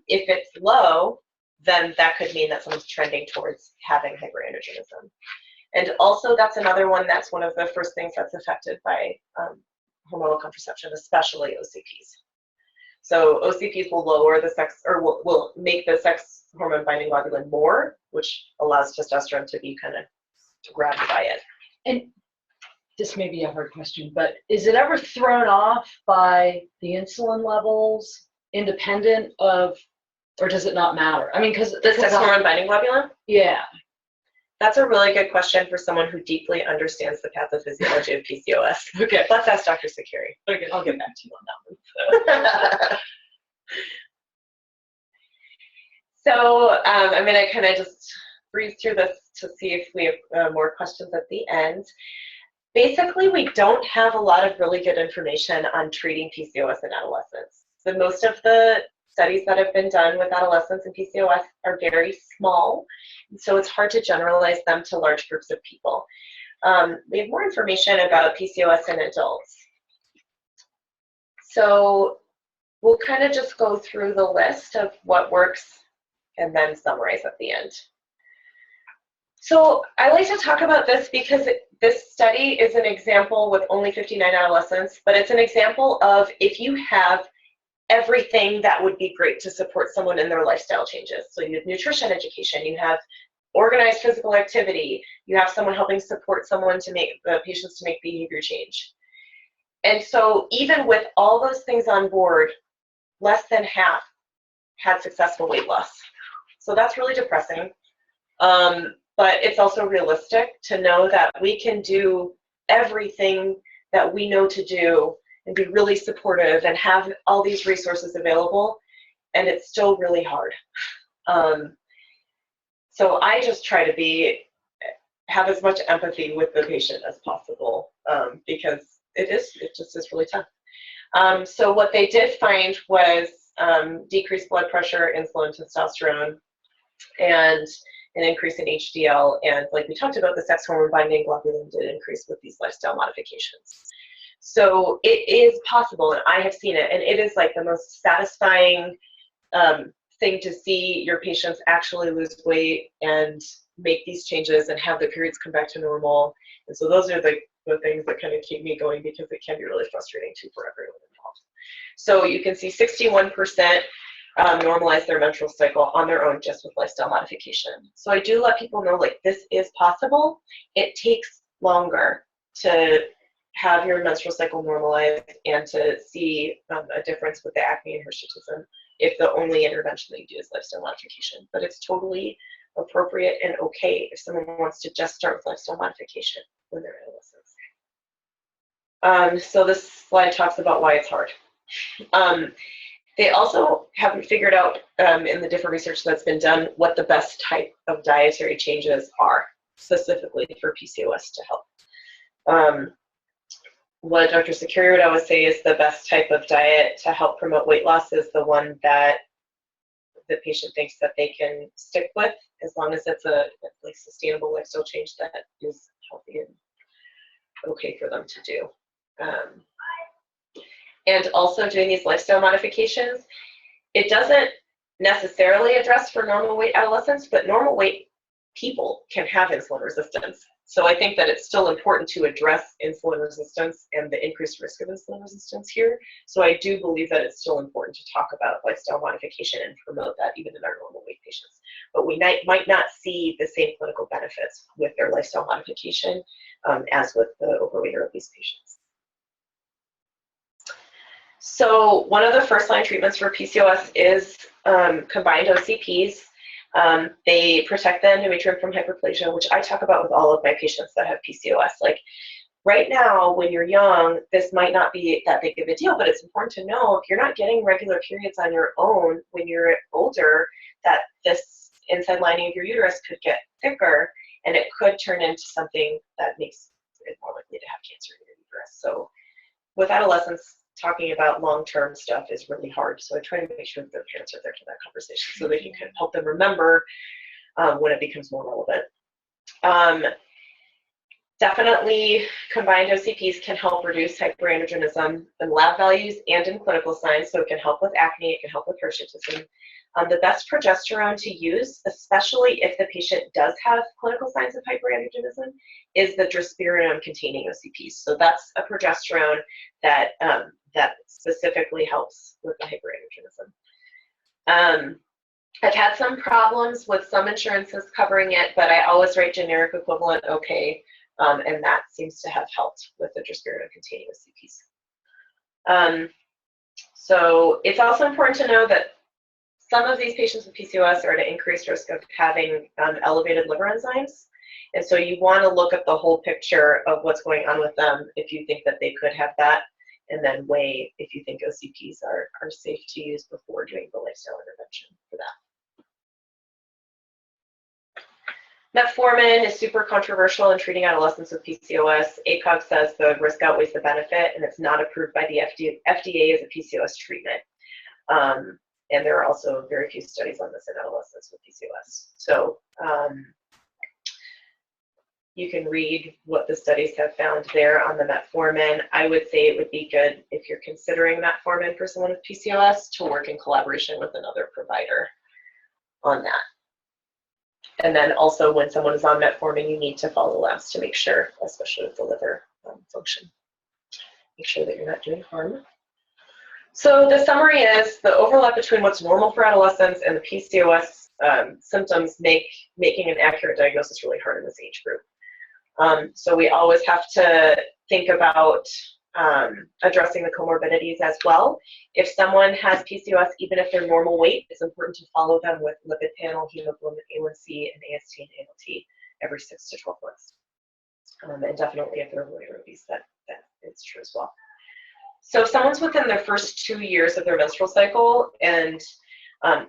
S9: If it's low, then that could mean that someone's trending towards having hyperandrogenism. And also that's another one that's one of the first things that's affected by hormonal contraception, especially OCPs. So OCPs will lower the sex, or will make the sex hormone binding globulin more, which allows testosterone to be kind of grabbed by it.
S6: And this may be a hard question, but is it ever thrown off by the insulin levels independent of, or does it not matter? I mean, because
S9: the sex hormone binding globulin?
S6: Yeah.
S9: That's a really good question for someone who deeply understands the pathophysiology of PCOS.
S6: Okay.
S9: Let's ask Dr. Sakuri.
S6: Okay.
S9: I'll get back to you on that one. So I'm going to kind of just breeze through this to see if we have more questions at the end. Basically, we don't have a lot of really good information on treating PCOS in adolescents. So most of the studies that have been done with adolescents and PCOS are very small, so it's hard to generalize them to large groups of people. We have more information about PCOS in adults. So we'll kind of just go through the list of what works and then summarize at the end. So I like to talk about this because this study is an example with only 59 adolescents, but it's an example of if you have everything that would be great to support someone in their lifestyle changes. So you have nutrition education, you have organized physical activity, you have someone helping support someone to make the patients to make behavior change. And so even with all those things on board, less than half had successful weight loss. So that's really depressing. But it's also realistic to know that we can do everything that we know to do and be really supportive and have all these resources available, and it's still really hard. So I just try to have as much empathy with the patient as possible, because it just is really tough. So what they did find was decreased blood pressure, insulin, testosterone, and an increase in HDL, and like we talked about, the sex hormone binding globulin did increase with these lifestyle modifications. So it is possible, and I have seen it, and it is like the most satisfying thing to see your patients actually lose weight and make these changes and have the periods come back to normal. And so those are the things that kind of keep me going, because it can be really frustrating too for everyone involved. So you can see 61% normalize their menstrual cycle on their own just with lifestyle modification. So I do let people know, like, this is possible. It takes longer to have your menstrual cycle normalize and to see a difference with the acne and hirsutism if the only intervention that you do is lifestyle modification. But it's totally appropriate and okay if someone wants to just start with lifestyle modification when they're adolescents. So this slide talks about why it's hard. They also haven't figured out in the different research that's been done what the best type of dietary changes are specifically for PCOS to help. What Dr. Sakuri would always say is the best type of diet to help promote weight loss is the one that the patient thinks that they can stick with, as long as it's a like sustainable lifestyle change that is healthy and okay for them to do. And also doing these lifestyle modifications, it doesn't necessarily address for normal weight adolescents, but normal weight people can have insulin resistance. So I think that it's still important to address insulin resistance and the increased risk of insulin resistance here. So I do believe that it's still important to talk about lifestyle modification and promote that even in our normal weight patients. But we might not see the same clinical benefits with their lifestyle modification as with the overweight or obese patients. So one of the first-line treatments for PCOS is combined OCPs. They protect the endometrium from hyperplasia, which I talk about with all of my patients that have PCOS. Like, right now, when you're young, this might not be that big of a deal, but it's important to know if you're not getting regular periods on your own when you're older, that this inside lining of your uterus could get thicker, and it could turn into something that makes it more likely to have cancer in your uterus. So with adolescents, talking about long-term stuff is really hard. So I try to make sure that their parents are there for that conversation so they can kind of help them remember when it becomes more relevant. Definitely combined OCPs can help reduce hyperandrogenism in lab values and in clinical signs. So it can help with acne, it can help with hirsutism. The best progesterone to use, especially if the patient does have clinical signs of hyperandrogenism, is the drospirenone-containing OCPs. So that's a progesterone that that specifically helps with the hyperandrogenism. I've had some problems with some insurances covering it, but I always write generic equivalent okay, and that seems to have helped with the drospirenone-containing OCPs. So it's also important to know that some of these patients with PCOS are at an increased risk of having elevated liver enzymes. And so you want to look at the whole picture of what's going on with them if you think that they could have that, and then weigh if you think OCPs are safe to use before doing the lifestyle intervention for that. Metformin is super controversial in treating adolescents with PCOS. ACOG says the risk outweighs the benefit, and it's not approved by the FDA as a PCOS treatment. And there are also very few studies on this in adolescents with PCOS. So you can read what the studies have found there on the metformin. I would say it would be good if you're considering metformin for someone with PCOS to work in collaboration with another provider on that. And then also when someone is on metformin, you need to follow the labs to make sure, especially with the liver function. Make sure that you're not doing harm. So the summary is the overlap between what's normal for adolescents and the PCOS symptoms making an accurate diagnosis really hard in this age group. So we always have to think about addressing the comorbidities as well. If someone has PCOS, even if they're normal weight, it's important to follow them with lipid panel, hemoglobin A1C, and AST and ALT every 6 to 12 months. And definitely if they're overweight or obese, that is true as well. So if someone's within their first 2 years of their menstrual cycle, and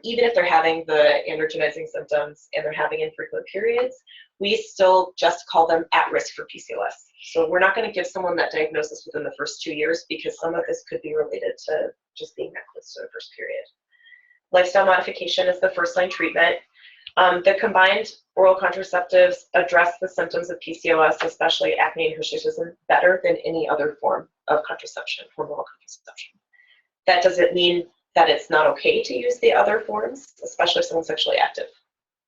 S9: even if they're having the androgenizing symptoms and they're having infrequent periods, we still just call them at risk for PCOS. So we're not going to give someone that diagnosis within the first 2 years because some of this could be related to just being that close to the first period. Lifestyle modification is the first line treatment. The combined oral contraceptives address the symptoms of PCOS, especially acne and hirsutism, better than any other form of contraception, hormonal contraception. That doesn't mean that it's not okay to use the other forms, especially if someone's sexually active.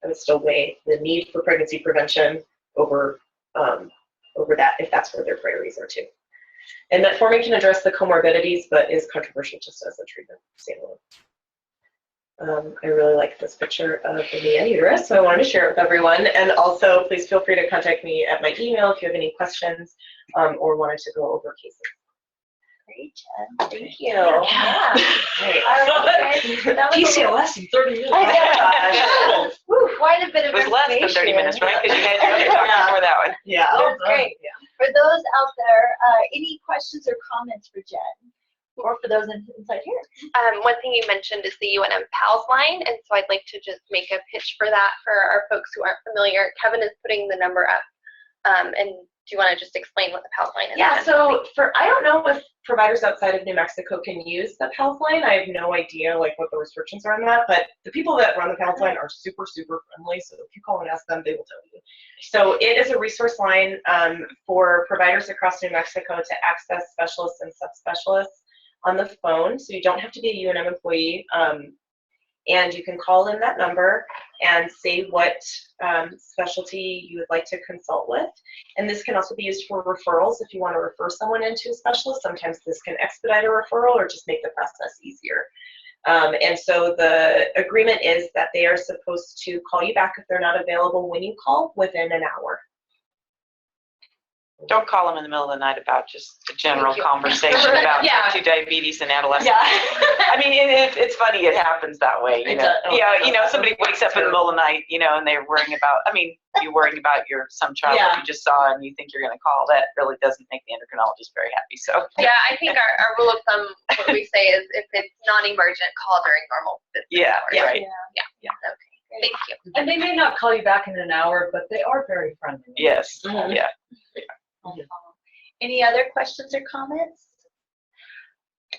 S9: I would still weigh the need for pregnancy prevention over that if that's where their priorities are too. And metformin can address the comorbidities, but is controversial just as a treatment standalone. I really like this picture of the Mia uterus, so I wanted to share it with everyone. And also, please feel free to contact me at my email if you have any questions or wanted to go over cases.
S4: Great, Jen. Thank you. Yeah.
S9: Right.
S6: PCOS in 30 minutes.
S4: Quite a bit of
S8: It was less than 30 minutes, right? Because you had your other talk before that one.
S9: Yeah.
S4: That's great.
S9: Yeah.
S4: For those out there, any questions or comments for Jen? Or for those inside here?
S7: One thing you mentioned is the UNM PALS line, and so I'd like to just make a pitch for that for our folks who aren't familiar. Kevin is putting the number up, and do you want to just explain what the PALS line is?
S9: Yeah, so I don't know if providers outside of New Mexico can use the PALS line. I have no idea like what the restrictions are on that, but the people that run the PALS line are super, super friendly, so if you call and ask them, they will tell you. So it is a resource line for providers across New Mexico to access specialists and subspecialists on the phone, so you don't have to be a UNM employee, and you can call in that number and say what specialty you would like to consult with. And this can also be used for referrals if you want to refer someone into a specialist. Sometimes this can expedite a referral or just make the process easier. And so the agreement is that they are supposed to call you back if they're not available when you call within an hour.
S8: Don't call them in the middle of the night about just a general conversation about
S9: Yeah.
S8: type 2 diabetes and adolescents.
S9: Yeah.
S8: I mean, it's funny, it happens that way. You know, somebody wakes up in the middle of the night, you know, and they're worrying about, I mean, you're worrying about some child that you just saw and you think you're going to call. That really doesn't make the endocrinologist very happy. So
S7: Yeah, I think our rule of thumb, what we say is if it's non-emergent, call during normal business hours.
S8: right.
S7: Yeah. Okay. Thank you.
S6: And they may not call you back in an hour, but they are very friendly.
S8: Yes.
S9: Mhm.
S8: Yeah.
S4: Any other questions or comments?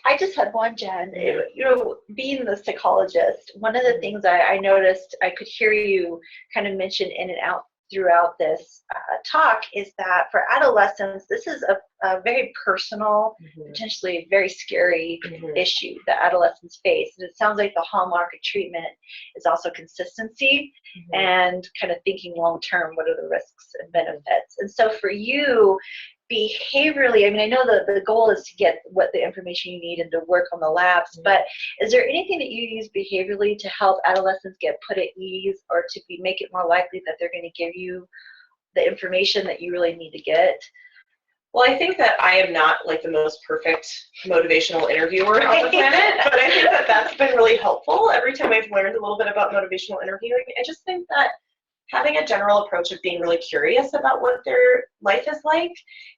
S4: I just had one, Jen. You know, being the psychologist, one of the things I noticed, I could hear you kind of mention in and out throughout this talk, is that for adolescents, this is a very personal, potentially very scary issue that adolescents face. And it sounds like the hallmark of treatment is also consistency and kind of thinking long term, what are the risks and benefits. And so for you, behaviorally, I mean, I know the goal is to get what the information you need and to work on the labs, but is there anything that you use behaviorally to help adolescents get put at ease or to make it more likely that they're going to give you the information that you really need to get?
S9: Well, I think that I am not like the most perfect motivational interviewer on the planet, but I think that that's been really helpful. Every time I've learned a little bit about motivational interviewing, I just think that having a general approach of being really curious about what their life is like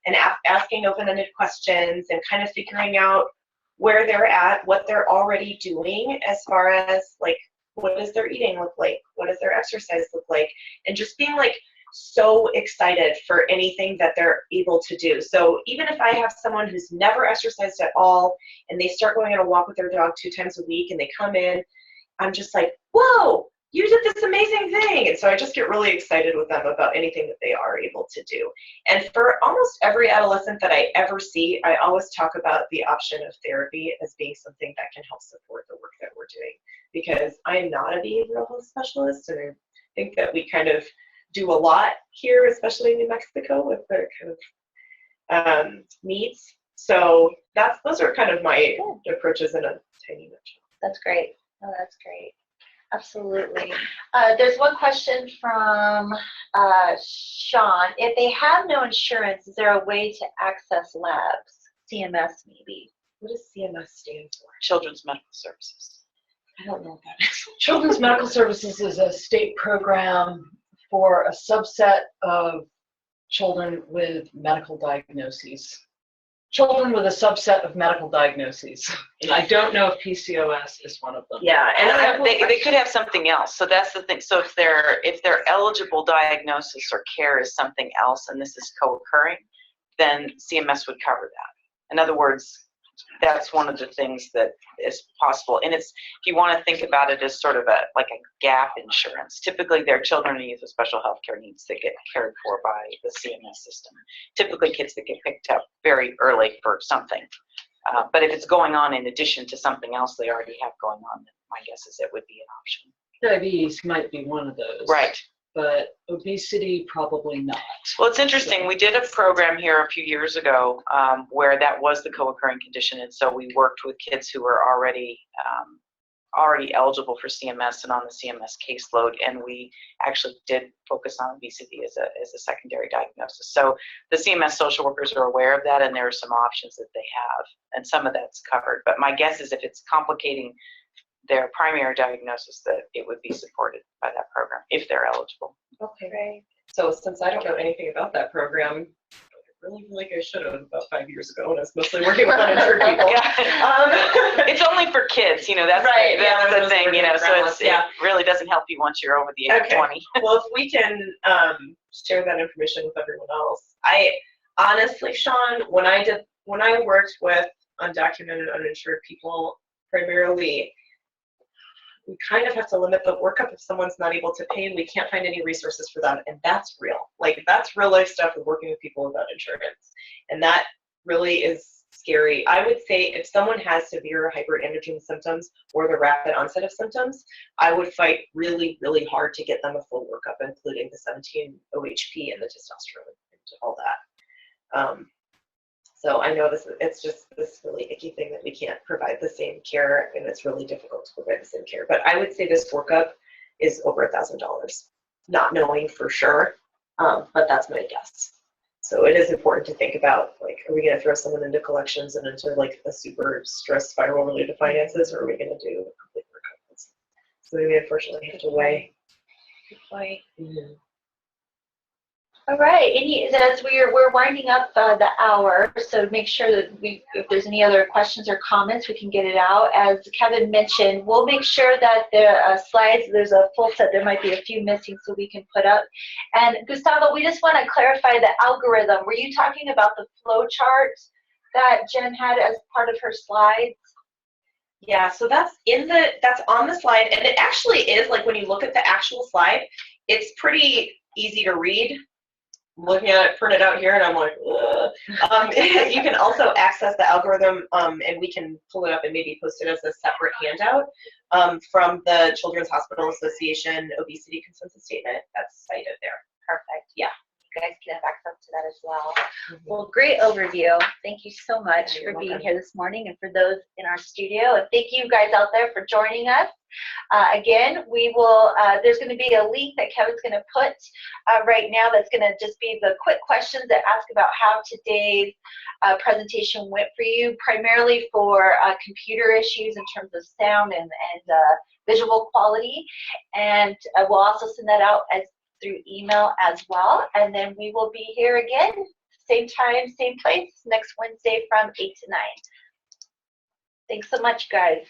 S9: and asking open-ended questions and kind of figuring out where they're at, what they're already doing as far as like, what does their eating look like? What does their exercise look like? And just being like so excited for anything that they're able to do. So even if I have someone who's never exercised at all and they start going on a walk with their dog 2 times a week and they come in, I'm just like, whoa, you did this amazing thing. And so I just get really excited with them about anything that they are able to do. And for almost every adolescent that I ever see, I always talk about the option of therapy as being something that can help support the work that we're doing. Because I am not a behavioral health specialist, and I think that we kind of do a lot here, especially in New Mexico, with the kind of needs. So those are kind of my approaches in a tiny nutshell.
S4: That's great. Oh, that's great. Absolutely. There's one question from Sean. If they have no insurance, is there a way to access labs? CMS maybe.
S9: What does CMS stand for?
S8: Children's Medical Services.
S9: I don't know what that is.
S6: Children's Medical Services is a state program for a subset of children with medical diagnoses. Children with a subset of medical diagnoses. And I don't know if PCOS is one of them.
S9: Yeah, and
S8: They could have something else. So that's the thing. So if their eligible diagnosis or care is something else and this is co-occurring, then CMS would cover that. In other words, that's one of the things that is possible. And it's, if you want to think about it as sort of like a gap insurance, typically there are children and youth with special health care needs that get cared for by the CMS system. Typically kids that get picked up very early for something. But if it's going on in addition to something else they already have going on, then my guess is it would be an option.
S6: Diabetes might be one of those.
S8: Right.
S6: But obesity, probably not.
S8: Well, it's interesting. We did a program here a few years ago where that was the co-occurring condition, and so we worked with kids who were already eligible for CMS and on the CMS caseload, and we actually did focus on obesity as a secondary diagnosis. So the CMS social workers are aware of that, and there are some options that they have, and some of that's covered. But my guess is if it's complicating their primary diagnosis, that it would be supported by that program if they're eligible.
S9: Okay, right. So since I don't know anything about that program, I really feel like I should have about 5 years ago when I was mostly working with uninsured people.
S8: It's only for kids, you know, that's,
S9: Right,
S8: that's
S9: yeah,
S8: the thing, you know, so
S9: yeah.
S8: it really doesn't help you once you're over the age of 20.
S9: Well, if we can share that information with everyone else. I honestly, Sean, when I worked with undocumented uninsured people, primarily, we kind of have to limit the workup if someone's not able to pay and we can't find any resources for that, and that's real. Like, that's real life stuff with working with people without insurance, and that really is scary. I would say if someone has severe hyperandrogen symptoms or the rapid onset of symptoms, I would fight really, really hard to get them a full workup, including the 17-OHP and the testosterone and all that. So I know it's just this really icky thing that we can't provide the same care, and it's really difficult to provide the same care. But I would say this workup is over $1,000, not knowing for sure, but that's my guess. So it is important to think about, like, are we going to throw someone into collections and into like a super stress spiral related to finances, or are we going to do a complete workup? So we unfortunately have to weigh.
S4: Good point.
S9: Mm-hmm.
S4: All right, as we're winding up the hour, so make sure that if there's any other questions or comments, we can get it out. As Kevin mentioned, we'll make sure that the slides, there's a full set, there might be a few missing, so we can put up. And Gustavo, we just want to clarify the algorithm. Were you talking about the flow chart that Jen had as part of her slides?
S9: Yeah, so that's on the slide, and it actually is, like, when you look at the actual slide, it's pretty easy to read. I'm looking at it printed out here, and I'm like, ugh. You can also access the algorithm, and we can pull it up and maybe post it as a separate handout from the Children's Hospital Association Obesity Consensus Statement. That's cited there.
S4: Perfect.
S9: Yeah.
S4: You guys can have access to that as well. Well, great overview. Thank you so much for being here this morning, and for those in our studio. And thank you guys out there for joining us. Again, we will, there's going to be a link that Kevin's going to put right now that's going to just be the quick questions that ask about how today's presentation went for you, primarily for computer issues in terms of sound and visual quality. And we'll also send that out through email as well. And then we will be here again, same time, same place, next Wednesday from 8 to 9. Thanks so much, guys.